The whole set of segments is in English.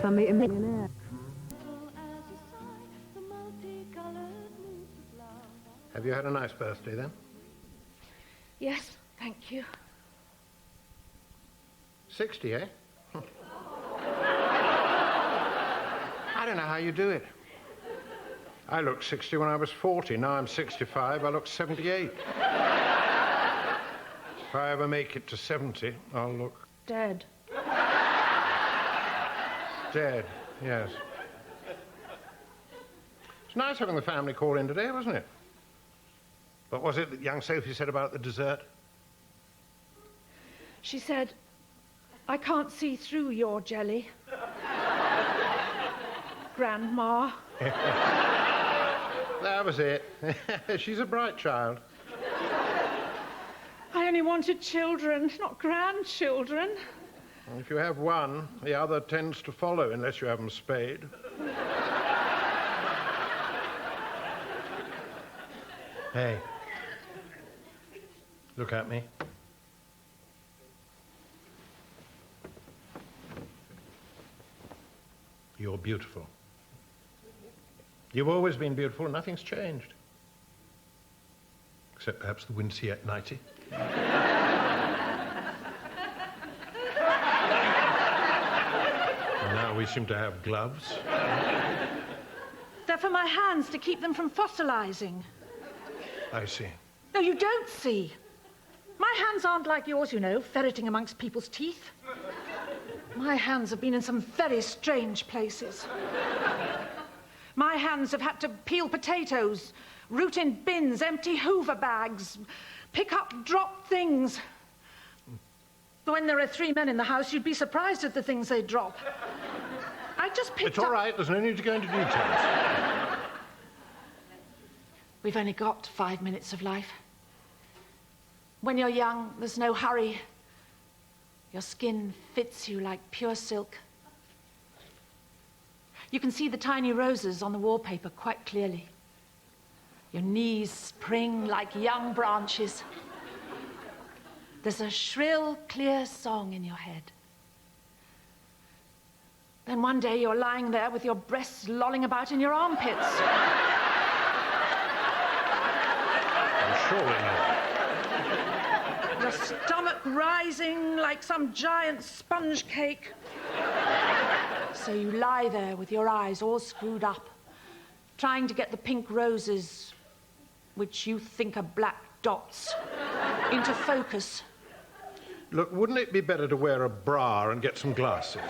Somebody in millionaire. Have you had a nice birthday, then? Yes, thank you. 60, eh? I don't know how you do it. I looked 60 when I was 40. Now I'm 65. I look 78. If I ever make it to 70, I'll look... Dead. Dead, yes. It's nice having the family call in today, wasn't it? What was it that young Sophie said about the dessert? She said, I can't see through your jelly. Grandma. That was it. She's a bright child. I only wanted children, not grandchildren. And if you have one, the other tends to follow, unless you have them spayed. Hey. Look at me. You're beautiful. You've always been beautiful, and nothing's changed. Except perhaps the Windsor at 90. And now we seem to have gloves. They're for my hands to keep them from fossilizing. I see. No, you don't see. My hands aren't like yours, you know, ferreting amongst people's teeth. My hands have been in some very strange places. My hands have had to peel potatoes, root in bins, empty Hoover bags, pick up dropped things. When there are 3 men in the house, you'd be surprised at the things they drop. I just picked up... It's all right, there's no need to go into details. We've only got 5 minutes of life. When you're young, there's no hurry. Your skin fits you like pure silk. You can see the tiny roses on the wallpaper quite clearly. Your knees spring like young branches. There's a shrill, clear song in your head. Then one day you're lying there with your breasts lolling about in your armpits. Surely not. Your stomach rising like some giant sponge cake. So you lie there with your eyes all screwed up, trying to get the pink roses, which you think are black dots, into focus. Look, wouldn't it be better to wear a bra and get some glasses?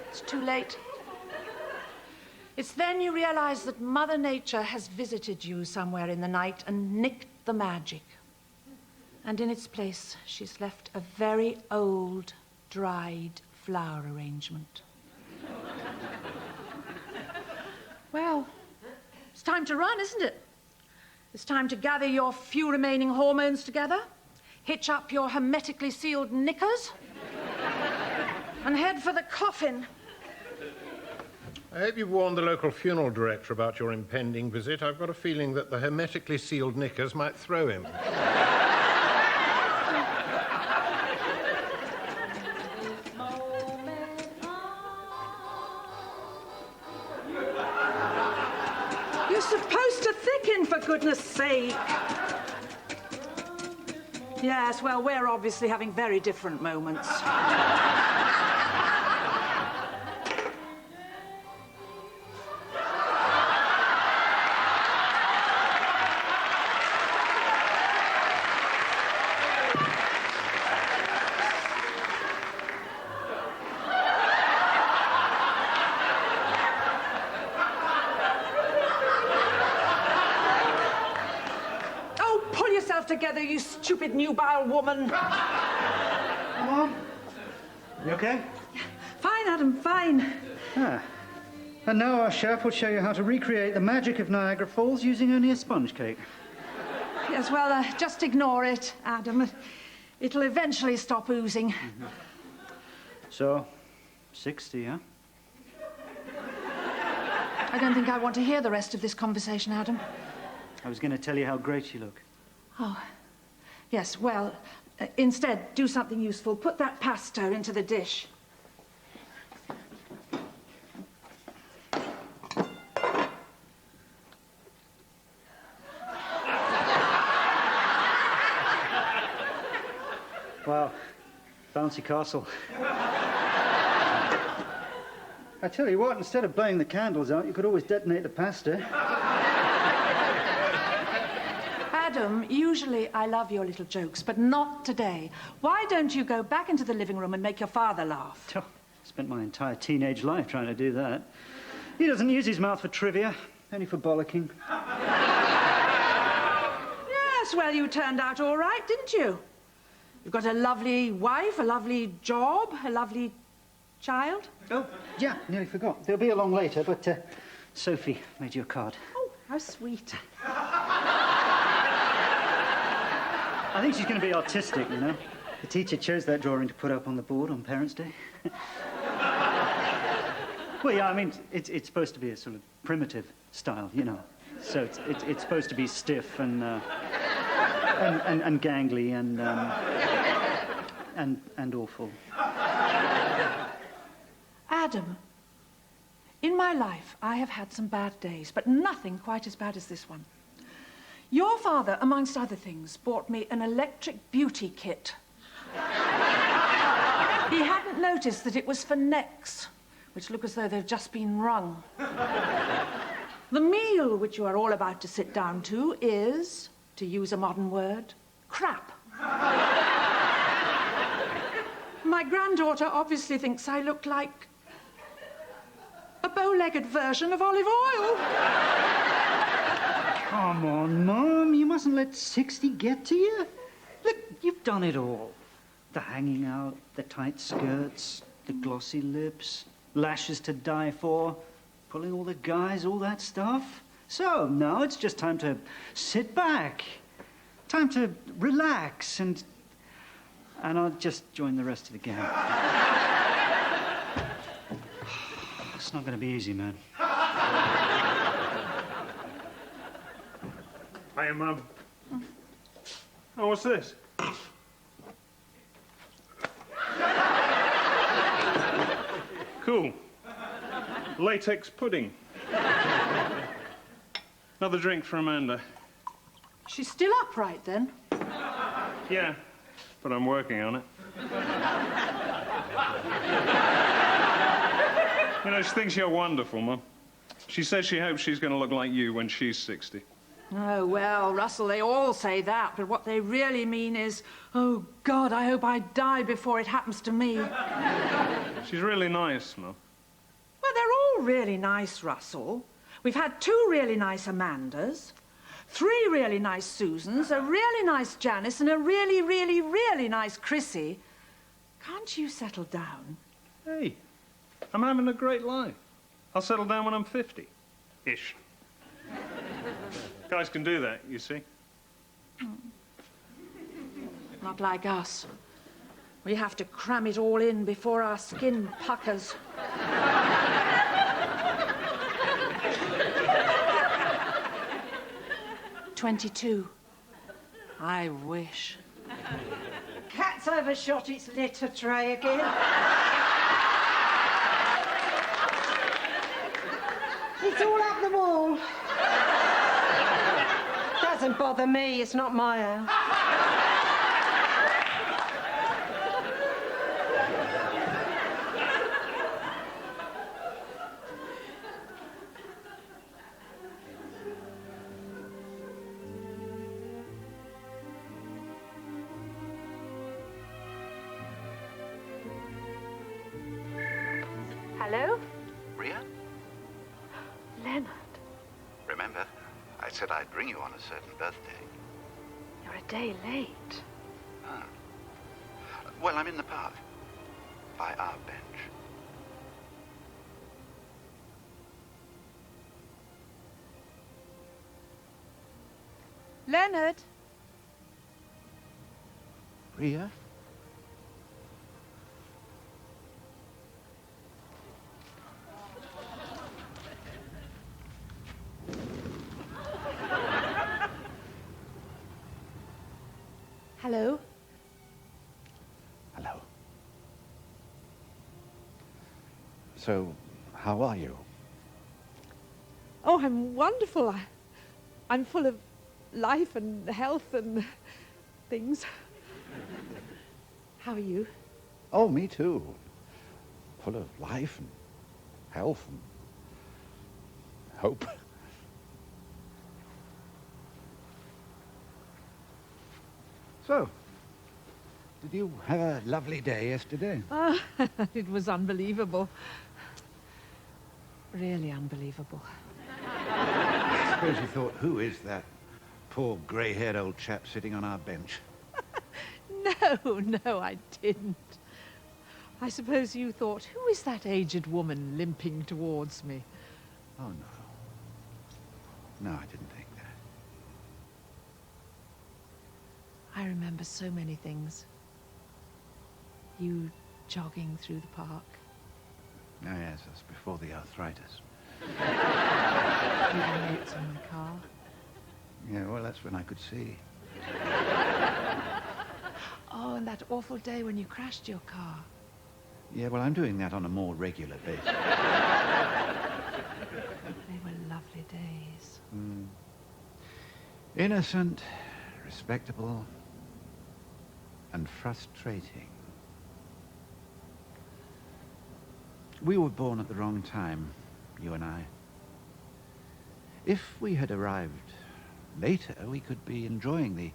It's too late. It's then you realize that Mother Nature has visited you somewhere in the night and nicked the magic. And in its place, she's left a very old, dried flower arrangement. Well, it's time to run, isn't it? It's time to gather your few remaining hormones together, hitch up your hermetically sealed knickers, and head for the coffin. I hope you've warned the local funeral director about your impending visit. I've got a feeling that the hermetically sealed knickers might throw him. You're supposed to thicken, for goodness sake. Yes, well, we're obviously having very different moments. Together, you stupid nubile woman. Come on. You okay? Fine, Adam, fine. Ah. And now our chef will show you how to recreate the magic of Niagara Falls using only a sponge cake. Yes, well, just ignore it, Adam. It'll eventually stop oozing. Mm-hmm. So, 60, huh? I don't think I want to hear the rest of this conversation, Adam. I was going to tell you how great you look. Oh, Yes, well, instead, do something useful. Put that pasta into the dish. Wow, bouncy castle. I tell you what, instead of blowing the candles out, you could always detonate the pasta. Adam, usually I love your little jokes, but not today. Why don't you go back into the living room and make your father laugh? Oh, spent my entire teenage life trying to do that. He doesn't use his mouth for trivia, only for bollocking. Yes, well, you turned out all right, didn't you? You've got a lovely wife, a lovely job, a lovely child. Oh, yeah, nearly forgot. They'll be along later, but Sophie made you a card. Oh, how sweet. I think she's going to be artistic, you know. The teacher chose that drawing to put up on the board on Parents' Day. Well, yeah, I mean, it's supposed to be a sort of primitive style, you know. So it's supposed to be stiff and gangly and awful. Adam, in my life, I have had some bad days, but nothing quite as bad as this one. Your father, amongst other things, bought me an electric beauty kit. He hadn't noticed that it was for necks, which look as though they've just been wrung. The meal which you are all about to sit down to is, to use a modern word, crap. My granddaughter obviously thinks I look like a bow-legged version of olive oil. Come on, Mum, you mustn't let 60 get to you. Look, you've done it all. The hanging out, the tight skirts, the glossy lips, lashes to die for, pulling all the guys, all that stuff. So now it's just time to sit back. Time to relax and I'll just join the rest of the gang. It's not going to be easy, man. Hiya, Mum. Oh, what's this? Cool. Latex pudding. Another drink for Amanda. She's still upright, then? Yeah, but I'm working on it. You know, she thinks you're wonderful, Mum. She says she hopes she's going to look like you when she's 60. Oh, well, Russell, they all say that, but what they really mean is, oh, God, I hope I die before it happens to me. She's really nice, Mum. Well, they're all really nice, Russell. We've had 2 really nice Amandas, 3 really nice Susans, a really nice Janice, and a really, really, really nice Chrissy. Can't you settle down? Hey, I'm having a great life. I'll settle down when I'm 50-ish. Guys can do that, you see. Not like us. We have to cram it all in before our skin puckers. "22. I wish. Cat's overshot its litter tray again. It's all up the wall. Doesn't bother me, it's not my house. Hello? Ria? Leonard, Remember, I said I'd bring you on a certain birthday. you're a day late. Ah. Well, I'm in the park. By our bench. Leonard? Ria? Hello? Hello. So, how are you? Oh, I'm wonderful. I'm full of life and health and things. How are you? Oh, me too. Full of life and health and hope. So, did you have a lovely day yesterday? It was unbelievable. Really unbelievable. I suppose you thought, who is that poor grey-haired old chap sitting on our bench? No, I didn't. I suppose you thought, who is that aged woman limping towards me? Oh, no. No, I didn't think that. I remember so many things. You jogging through the park. Oh, yes, that's before the arthritis. Leaving notes on my car. Yeah, well, that's when I could see. Oh, and that awful day when you crashed your car. Yeah, well, I'm doing that on a more regular basis. They were lovely days. Innocent, respectable, and frustrating. We were born at the wrong time, you and I. If we had arrived later, we could be enjoying the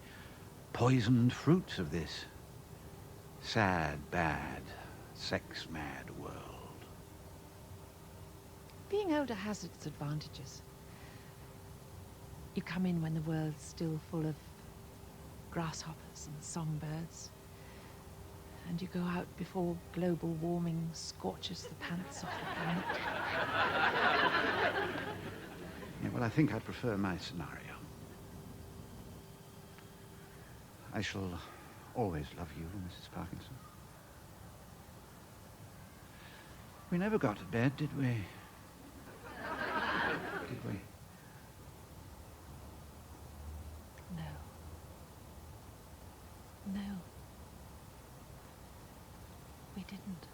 poisoned fruits of this sad, bad, sex-mad world. Being older has its advantages. You come in when the world's still full of grasshoppers and songbirds. And you go out before global warming scorches the pants off the planet. Yeah, well, I think I prefer my scenario. I shall always love you, Mrs. Parkinson. We never got to bed, did we? Did we? No. No. We didn't.